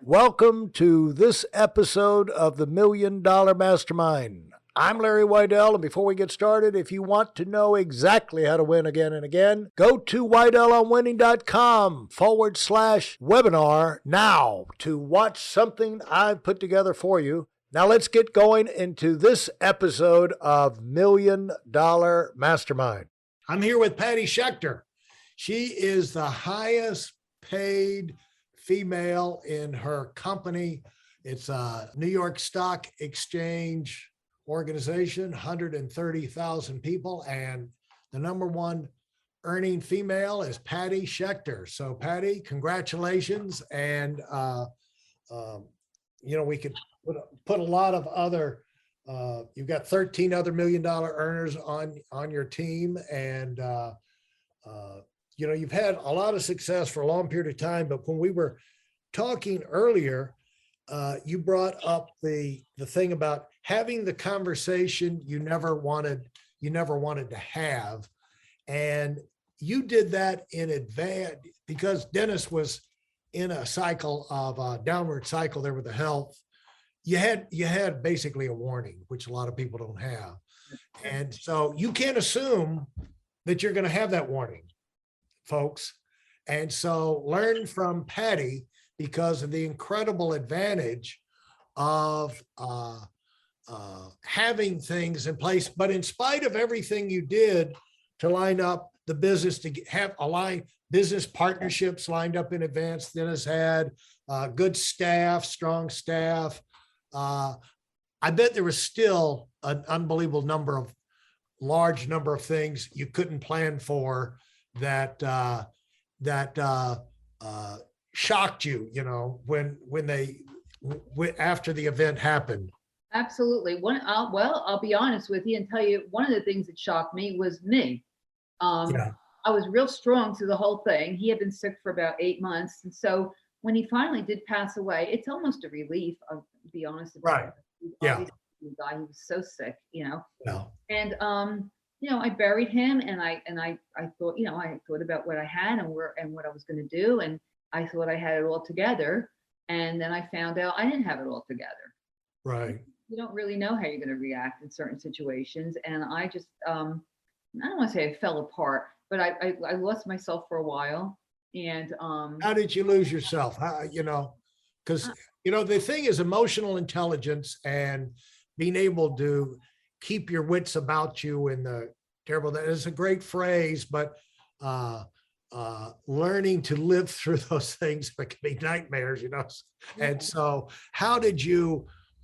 Welcome to this episode of the $1 Million Mastermind. I'm Larry Weidel, and before we get started, if you want to know exactly how to win again and again, go to weidelonwinning.com/webinar now to watch something I've put together for you. Now let's get going into this episode of $1 Million Mastermind. I'm here with Patti Schechter. She is the highest paid female in her company. It's a New York Stock Exchange organization, 130,000 people, and the number one earning female is Patti Schechter. So Patti, congratulations. And we could put a lot of other you've got 13 other $1 million earners on your team, and you've had a lot of success for a long period of time. But when we were talking earlier, you brought up the thing about having the conversation you never wanted to have. And you did that in advance because Dennis was in a cycle of a downward cycle there with the health. You had basically a warning, which a lot of people don't have. And so you can't assume that you're going to have that warning, folks. And so learn from Patti because of the incredible advantage of having things in place. But in spite of everything you did to line up the business, to have aligned business partnerships lined up in advance, Dennis had good staff, strong staff. I bet there was still an unbelievable large number of things you couldn't plan for that shocked you, after the event happened. Absolutely. I'll be honest with you and tell you, one of the things that shocked me was me. I was real strong through the whole thing. He had been sick for about 8 months. And so when he finally did pass away, it's almost a relief, I'll be honest about it. Yeah. He was so sick, Yeah. And I buried him, and I thought, I thought about what I had and what I was going to do, and I thought I had it all together, and then I found out I didn't have it all together. Right. You don't really know how you're going to react in certain situations, and I just I don't want to say I fell apart, but I lost myself for a while. And how did you lose yourself? Because the thing is emotional intelligence and being able to keep your wits about you in the terrible, that is a great phrase, but learning to live through those things, it can be nightmares, And so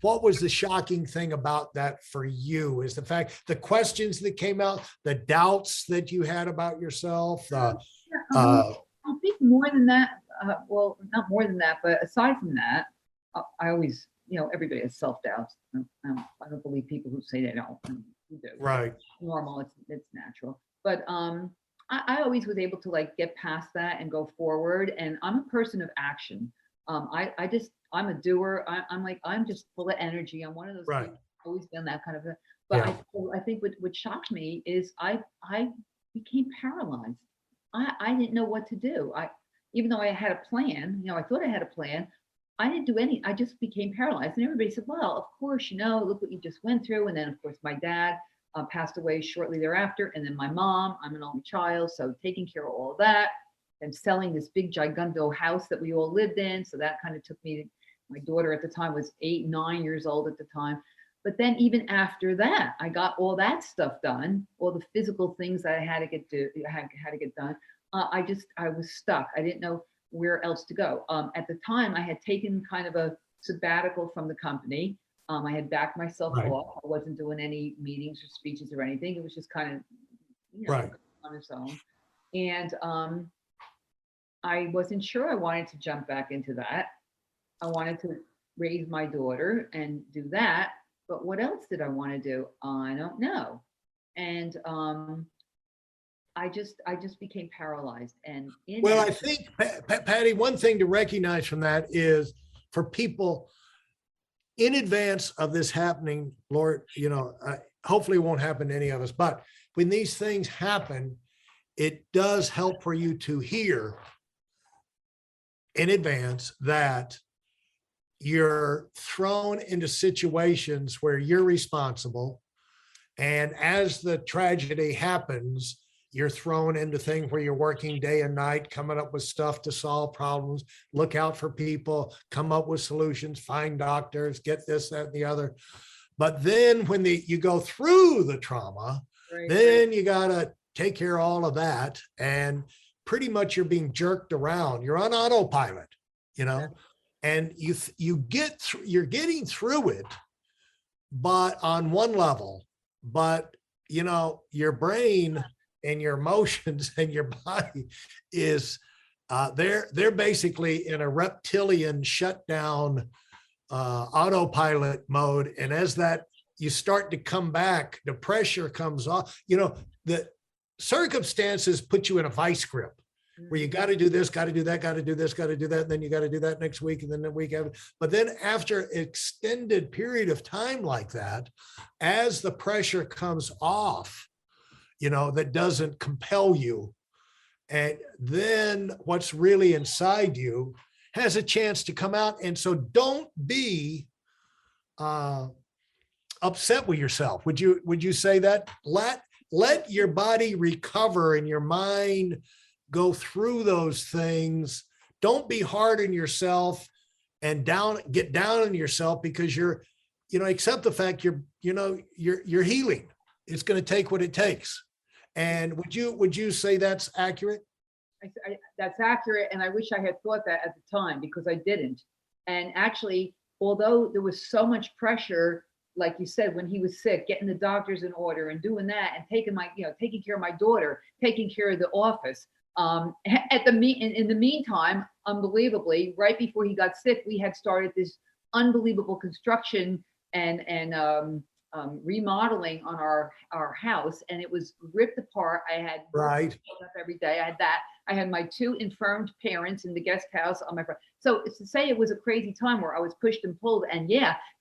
what was the shocking thing about that for you? Is the questions that came out, the doubts that you had about yourself? I think more than that, well, not more than that, but aside from that, I always, everybody has self-doubts. I don't believe people who say they don't. You do. Right. It's normal. It's natural. But I always was able to get past that and go forward. And I'm a person of action. I'm a doer. I'm just full of energy. I'm one of those right. people, always been that kind of a, but yeah. I think what shocked me is I became paralyzed. I didn't know what to do. Even though I had a plan, I thought I had a plan. I didn't do any, I just became paralyzed. And everybody said, well, of course, look what you just went through. And then of course my dad passed away shortly thereafter. And then my mom, I'm an only child. So taking care of all of that and selling this big giganto house that we all lived in. So that kind of took me, my daughter at the time was 8, 9 years old at the time. But then even after that, I got all that stuff done, all the physical things that I had to get done. I was stuck. I didn't know where else to go. At the time, I had taken kind of a sabbatical from the company. I had backed myself off. I wasn't doing any meetings or speeches or anything. It was just kind of, on its own. And I wasn't sure I wanted to jump back into that. I wanted to raise my daughter and do that. But what else did I want to do? I don't know. And I just became paralyzed. And I think, Patti, one thing to recognize from that is for people in advance of this happening, Lord, hopefully it won't happen to any of us, but when these things happen, it does help for you to hear in advance that you're thrown into situations where you're responsible. And as the tragedy happens, you're thrown into things where you're working day and night, coming up with stuff to solve problems, look out for people, come up with solutions, find doctors, get this, that, and the other. But then when you go through the trauma, Right. then you got to take care of all of that. And pretty much you're being jerked around. You're on autopilot, you know, and you're getting through it, but on one level, but you know, your brain and your emotions and your body is they're basically in a reptilian shutdown autopilot mode. And as that you start to come back, the pressure comes off, you know, the circumstances put you in a vice grip where you got to do this, got to do that, got to do this, got to do that. And then you got to do that next week. And then the week after. But then after extended period of time like that, as the pressure comes off, you know, that doesn't compel you. And then what's really inside you has a chance to come out. And so don't be upset with yourself. Would you say that? Let your body recover and your mind go through those things. Don't be hard on yourself and get down on yourself, because you're, you know, accept the fact you're healing. It's going to take what it takes. And would you say that's accurate? That's accurate. And I wish I had thought that at the time, because I didn't. And actually, although there was so much pressure, like you said, when he was sick, getting the doctors in order and doing that and taking care of my daughter, taking care of the office. In the meantime, unbelievably, right before he got sick, we had started this unbelievable construction and remodeling on our house, and it was ripped apart. I had right up every day. I had that. I had my 2 infirmed parents in the guest house on my front. So it's to say it was a crazy time where I was pushed and pulled, and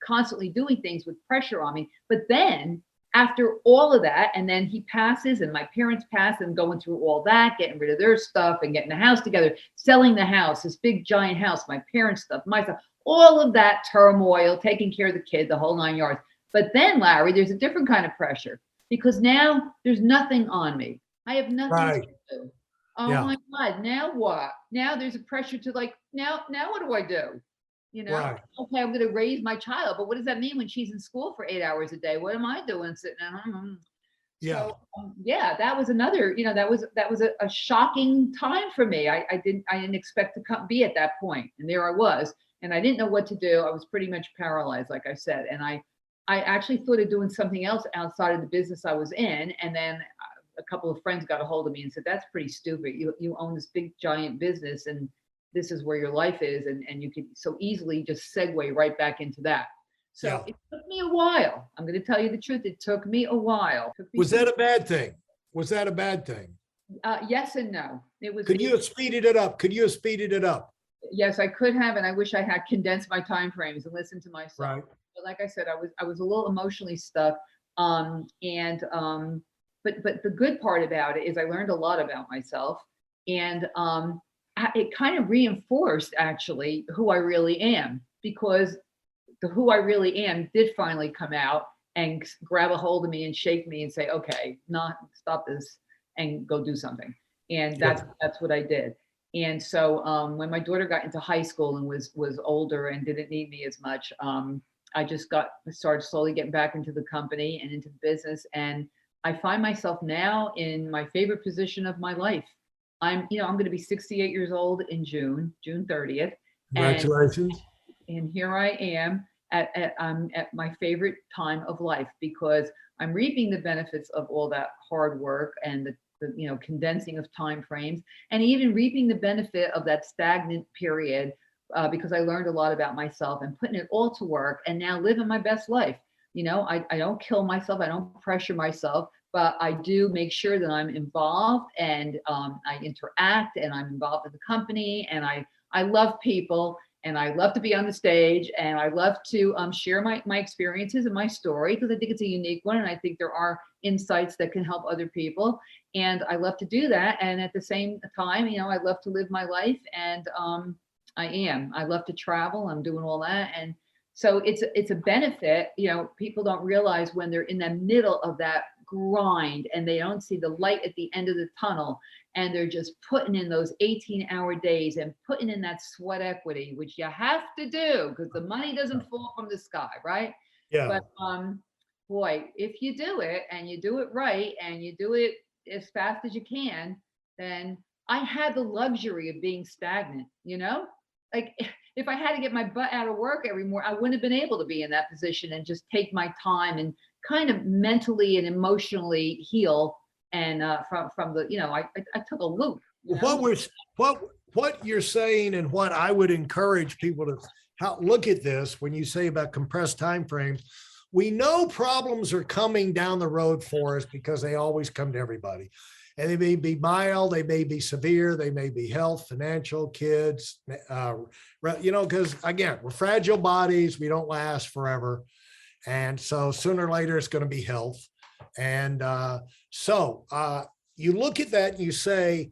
constantly doing things with pressure on me. But then after all of that, and then he passes and my parents pass, and going through all that, getting rid of their stuff and getting the house together, selling the house, this big giant house, my parents' stuff, my stuff, all of that turmoil, taking care of the kid, the whole 9 yards. But then, Larry, there's a different kind of pressure, because now there's nothing on me. I have nothing to do. Oh my God, now what? Now there's a pressure to now what do I do? You know, okay, I'm going to raise my child, but what does that mean when she's in school for 8 hours a day? What am I doing sitting at home? So that was another, that was a shocking time for me. I didn't expect to be at that point. And there I was, and I didn't know what to do. I was pretty much paralyzed, like I said. And I actually thought of doing something else outside of the business I was in. And then a couple of friends got a hold of me and said, that's pretty stupid. You own this big giant business, and this is where your life is. And you could so easily just segue right back into that. So it took me a while. I'm going to tell you the truth. It took me a while. Was that a bad thing? Was that a bad thing? Yes and no. It was. Could you have speeded it up? Could you have speeded it up? Yes, I could have, and I wish I had condensed my time frames and listened to myself. Right. But like I said, I was a little emotionally stuck. But the good part about it is I learned a lot about myself, and it kind of reinforced actually who I really am, because the who I really am did finally come out and grab a hold of me and shake me and say, okay, stop this and go do something. And that's what I did. And so when my daughter got into high school and was older and didn't need me as much, I just started slowly getting back into the company and into the business. And I find myself now in my favorite position of my life. I'm going to be 68 years old in June 30th. Congratulations. And here I am at my favorite time of life, because I'm reaping the benefits of all that hard work and the condensing of time frames, and even reaping the benefit of that stagnant period, because I learned a lot about myself and putting it all to work, and now living my best life. I don't kill myself. I don't pressure myself, but I do make sure that I'm involved, and I interact, and I'm involved in the company, and I love people, and I love to be on the stage, and I love to share my experiences and my story, because I think it's a unique one, and I think there are insights that can help other people, and I love to do that. And at the same time, I love to live my life, and I am. I love to travel. I'm doing all that. And so it's a benefit. You know, people don't realize when they're in the middle of that grind and they don't see the light at the end of the tunnel, and they're just putting in those 18-hour days and putting in that sweat equity, which you have to do because the money doesn't fall from the sky, right? Yeah. But boy, if you do it and you do it right and you do it as fast as you can, then I had the luxury of being stagnant, you know? Like if I had to get my butt out of work every morning, I wouldn't have been able to be in that position and just take my time and kind of mentally and emotionally heal. And from the, you know, I took a loop. You know? What you're saying and what I would encourage people to look at this when you say about compressed time frames. We know problems are coming down the road for us because they always come to everybody. And they may be mild, they may be severe, they may be health, financial, kids, you know, because again, we're fragile bodies, we don't last forever. And so sooner or later, it's going to be health. And so you look at that and you say,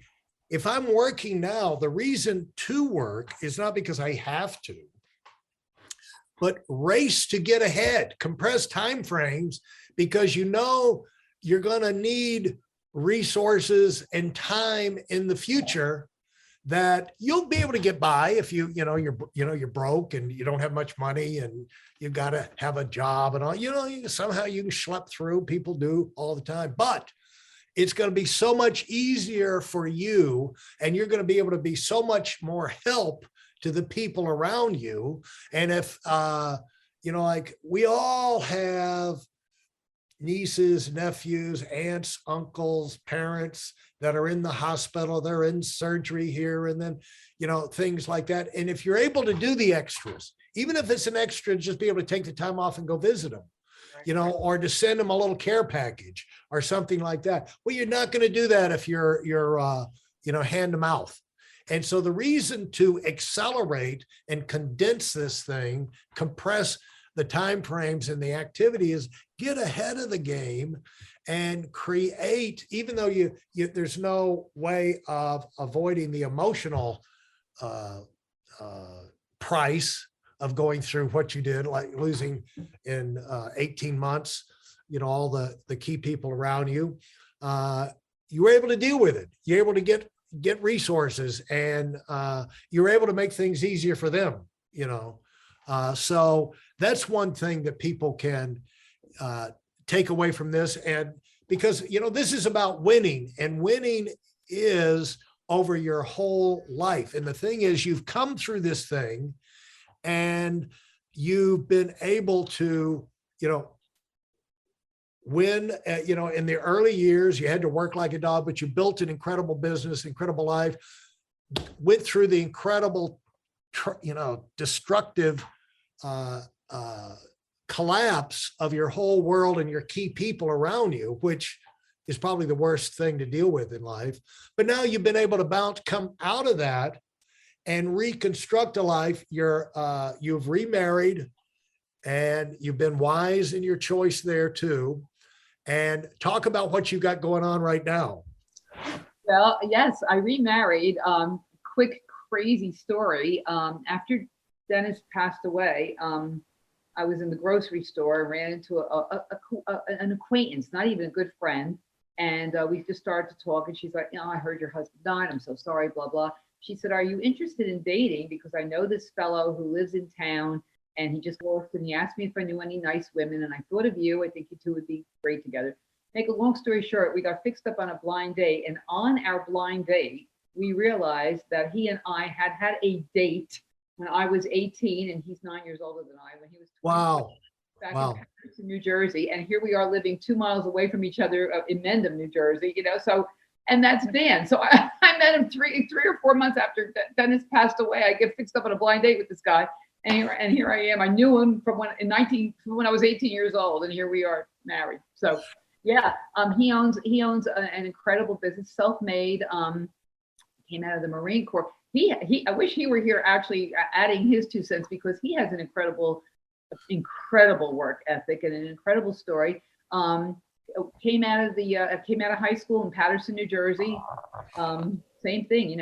if I'm working now, the reason to work is not because I have to, but race to get ahead, compress timeframes, because you know you're going to need resources and time in the future that you'll be able to get by if you're broke and you don't have much money and you've got to have a job and all, somehow you can schlep through. People do all the time, but it's going to be so much easier for you, and you're going to be able to be so much more help to the people around you. And if, like we all have nieces, nephews, aunts, uncles, parents that are in the hospital, they're in surgery here, and then, things like that. And if you're able to do the extras, even if it's an extra, just be able to take the time off and go visit them, or to send them a little care package or something like that. Well, you're not going to do that if you're hand to mouth. And so the reason to accelerate and condense this thing, compress the time frames and the activity, is get ahead of the game and create, even though there's no way of avoiding the emotional price of going through what you did, like losing in 18 months, all the key people around you. You were able to deal with it. You're able to get resources, and you're able to make things easier for them, so that's one thing that people can take away from this. And because, this is about winning, and winning is over your whole life. And the thing is, you've come through this thing and you've been able to, win, in the early years, you had to work like a dog, but you built an incredible business, incredible life, went through the incredible, destructive collapse of your whole world and your key people around you, which is probably the worst thing to deal with in life. But now you've been able to come out of that and reconstruct a life. You've remarried, and you've been wise in your choice there too. And talk about what you got going on right now. Well, yes, I remarried. Quick, crazy story. After Dennis passed away, I was in the grocery store and ran into an acquaintance, not even a good friend. And we just started to talk, and she's like, I heard your husband died. I'm so sorry, blah, blah. She said, are you interested in dating? Because I know this fellow who lives in town, and he just worked, and he asked me if I knew any nice women. And I thought of you. I think you two would be great together. Make a long story short, we got fixed up on a blind date. And on our blind date, we realized that he and I had a date when I was 18, and he's 9 years older than I, when he was 20. Wow. Back Wow. in Paris, New Jersey. And here we are living 2 miles away from each other in Mendham, New Jersey, so, and that's Dan. So I met him three or 4 months after Dennis passed away. I get fixed up on a blind date with this guy. And here I am. I knew him from when I was 18 years old, and here we are married. So yeah, he owns an incredible business, self-made, came out of the Marine Corps. I wish he were here actually adding his 2 cents, because he has an incredible work ethic and an incredible story. Came out of high school in Paterson, New Jersey. same thing,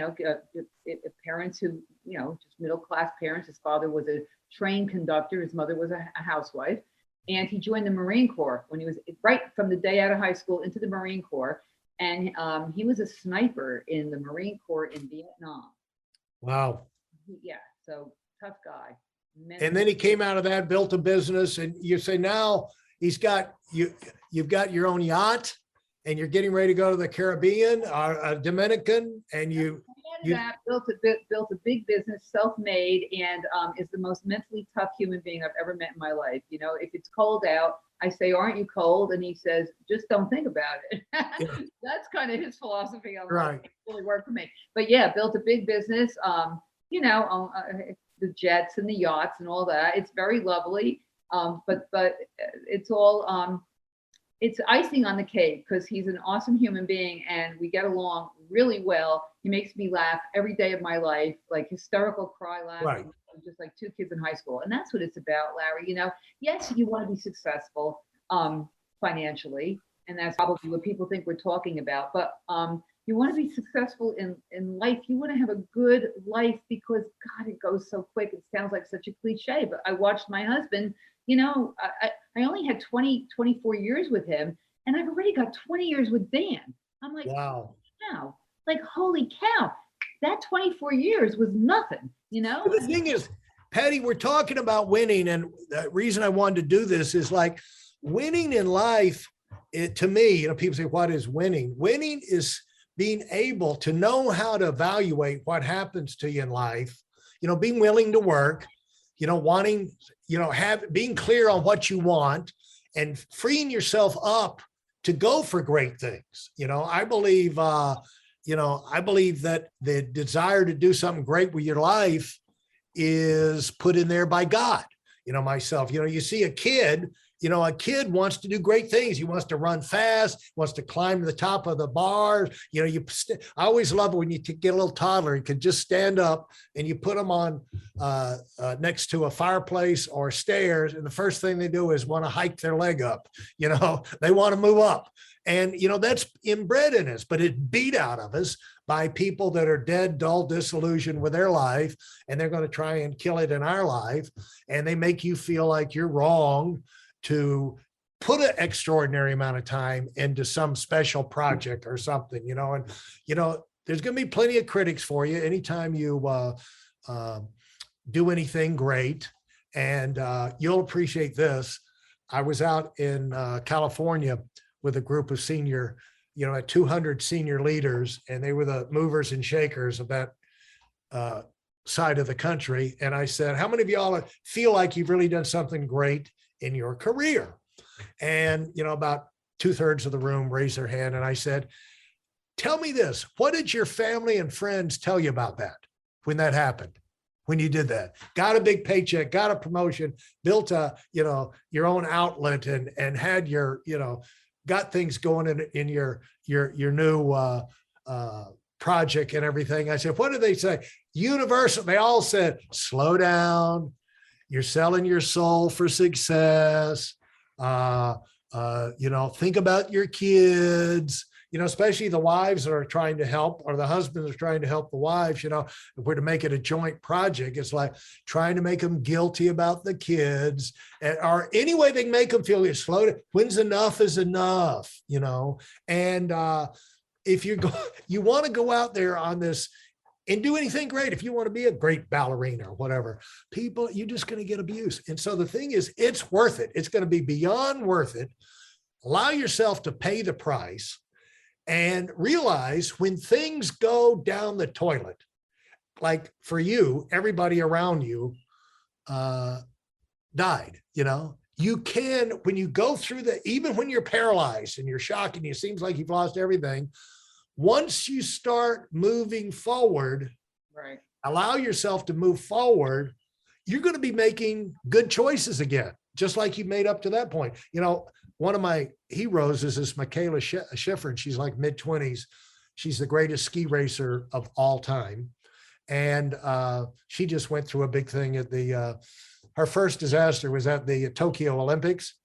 parents who, just middle-class parents. His father was a train conductor. His mother was a housewife. And he joined the Marine Corps when he was right from the day out of high school into the Marine Corps. And he was a sniper in the Marine Corps in Vietnam. Wow. Yeah. So tough guy. And then he came out of that, built a business, and you say now you've got your own yacht, and you're getting ready to go to the Caribbean or Dominican, and you built a big business, self-made, and is the most mentally tough human being I've ever met in my life. If it's cold out, I say, "Aren't you cold?" And he says, "Just don't think about it." Yeah. That's kind of his philosophy on life. It really worked for me. But yeah, built a big business. The jets and the yachts and all that. It's very lovely. But it's all it's icing on the cake because he's an awesome human being and we get along really well. He makes me laugh every day of my life, like hysterical cry laughing, right. Just like two kids in high school. And that's what it's about, Larry. Yes, you want to be successful financially, and that's probably what people think we're talking about. But you want to be successful in life. You want to have a good life because God, it goes so quick. It sounds like such a cliche, but I watched my husband. I only had 24 years with him, and I've already got 20 years with Dan. I'm like, wow, like, holy cow, that 24 years was nothing, The thing is, Patti, we're talking about winning. And the reason I wanted to do this is like winning in life. To me, people say, what is winning? Winning is being able to know how to evaluate what happens to you in life, being willing to work, wanting, being clear on what you want and freeing yourself up to go for great things. I believe that the desire to do something great with your life is put in there by God. Myself, you see a kid, a kid wants to do great things. He wants to run fast, wants to climb to the top of the bars. I always love it when you get a little toddler, you can just stand up and you put them on next to a fireplace or stairs. And the first thing they do is want to hike their leg up. They want to move up. And, that's inbred in us, but it's beat out of us by people that are dead, dull, disillusioned with their life. And they're going to try and kill it in our life. And they make you feel like you're wrong to put an extraordinary amount of time into some special project or something, and, there's going to be plenty of critics for you anytime you do anything great. And you'll appreciate this. I was out in California with a group of senior, 200 senior leaders, and they were the movers and shakers of that side of the country. And I said, how many of y'all feel like you've really done something great in your career? And, about 2/3 of the room raised their hand. And I said, tell me this, what did your family and friends tell you about that when that happened? When you did that, got a big paycheck, got a promotion, built your own outlet and had your, got things going in your new project and everything. I said, what did they say? Universal. They all said, slow down. You're selling your soul for success. Think about your kids, especially the wives that are trying to help, or the husbands are trying to help the wives, if we're to make it a joint project, it's like trying to make them guilty about the kids, or any way they can make them feel slow down. When's enough is enough, and if you want to go out there on this and do anything great, if you want to be a great ballerina or whatever, you're just going to get abused. And so the thing is, it's worth it. It's going to be beyond worth it. Allow yourself to pay the price and realize when things go down the toilet, like for you, everybody around you died, you can, when you go through even when you're paralyzed and you're shocked and it seems like you've lost everything, once you start moving forward, right, allow yourself to move forward, you're going to be making good choices again, just like you made up to that point. One of my heroes is this Michaela Schiffer, and she's like mid-20s. She's the greatest ski racer of all time. And she just went through a big thing at her first disaster was at the Tokyo Olympics.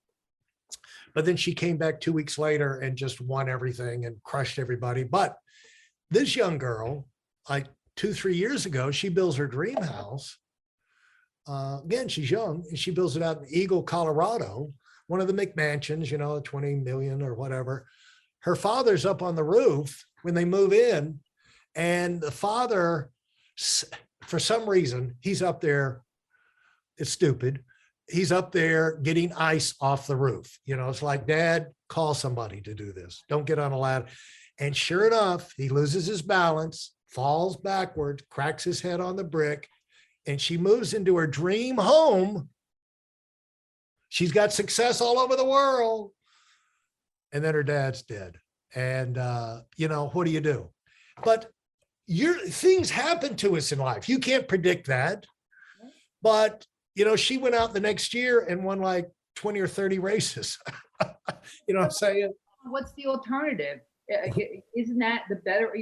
But then she came back 2 weeks later and just won everything and crushed everybody. But this young girl, like 2, 3 years ago, she builds her dream house. Again, she's young, and she builds it out in Eagle, Colorado, one of the McMansions, 20 million or whatever. Her father's up on the roof when they move in, and the father, for some reason, he's up there. It's stupid. He's up there getting ice off the roof. It's like, Dad, call somebody to do this. Don't get on a ladder. And sure enough, he loses his balance, falls backwards, cracks his head on the brick, and she moves into her dream home. She's got success all over the world. And then her dad's dead. And, what do you do? But things happen to us in life. You can't predict that. But, she went out the next year and won like 20 or 30 races. You know what I'm saying? What's the alternative? Isn't that the better,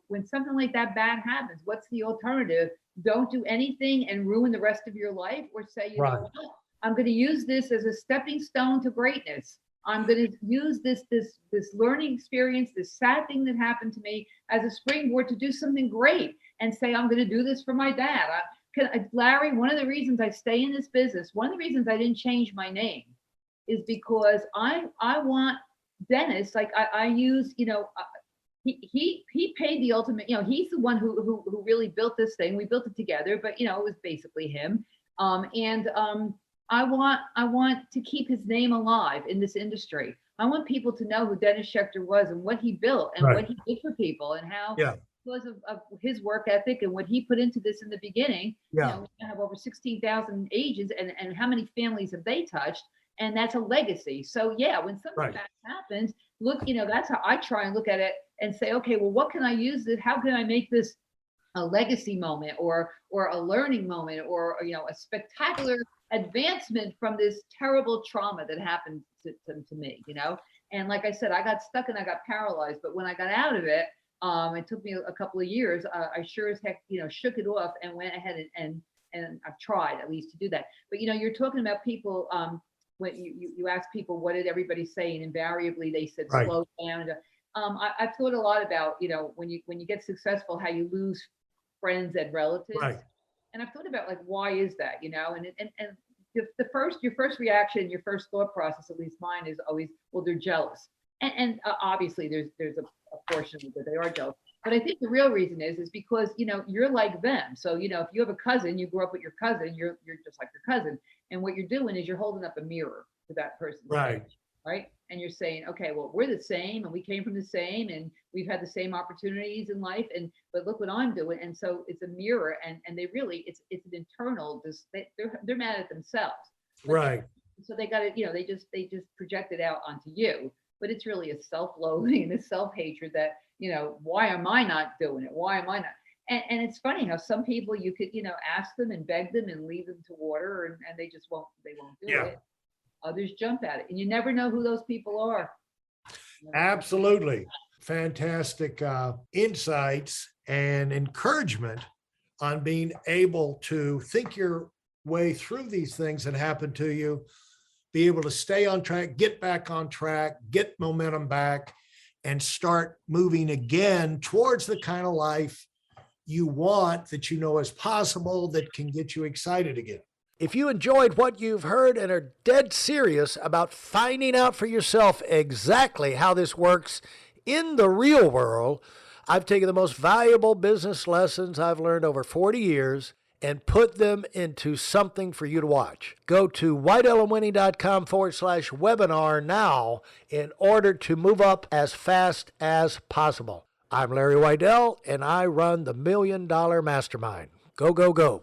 when something like that bad happens, what's the alternative? Don't do anything and ruin the rest of your life, or say, you know what? I'm going to use this as a stepping stone to greatness. I'm going to use this learning experience, this sad thing that happened to me, as a springboard to do something great, and say, I'm going to do this for my dad. Larry, one of the reasons I stay in this business, one of the reasons I didn't change my name, is because I want Dennis, like I use, he paid the ultimate, he's the one who really built this thing. We built it together, but it was basically him. I want to keep his name alive in this industry. I want people to know who Dennis Schechter was and what he built and what he did for people, and how because of his work ethic and what he put into this in the beginning. We have over 16,000 agents, and how many families have they touched? And that's a legacy. So when something bad happens, look, that's how I try and look at it and say, okay, well, what can I use this? How can I make this a legacy moment, or a learning moment, or a spectacular advancement from this terrible trauma that happened to me, And like I said, I got stuck and I got paralyzed, but when I got out of it, it took me a couple of years. I sure as heck, shook it off and went ahead and I've tried at least to do that. But you're talking about people, when you ask people, what did everybody say? And invariably they said, slow down. I've thought a lot about, when you get successful, how you lose friends and relatives. And I've thought about, like, why is that, and your first reaction, your first thought process, at least mine, is always, well, they're jealous. And obviously there's a portion that they are jealous. But I think the real reason is because, you're like them. So, if you have a cousin, you grew up with your cousin, you're just like your cousin. And what you're doing is you're holding up a mirror to that person. Right. And you're saying, okay, well, we're the same, and we came from the same, and we've had the same opportunities in life. But look what I'm doing. And so it's a mirror, and they really, it's an internal, they're mad at themselves. So they got it, they just project it out onto you. But it's really a self-loathing and a self-hatred that, why am I not doing it? Why am I not? And it's funny how some people you could, ask them and beg them and lead them to water, and they just won't do it. Others jump at it, and you never know who those people are. Absolutely. Fantastic insights and encouragement on being able to think your way through these things that happen to you, be able to stay on track, get back on track, get momentum back, and start moving again towards the kind of life you want, that is possible, that can get you excited again. If you enjoyed what you've heard and are dead serious about finding out for yourself exactly how this works in the real world, I've taken the most valuable business lessons I've learned over 40 years and put them into something for you to watch. Go to whiteelemwinning.com/webinar now in order to move up as fast as possible. I'm Larry Weidel, and I run the $1 Million Mastermind. Go, go, go.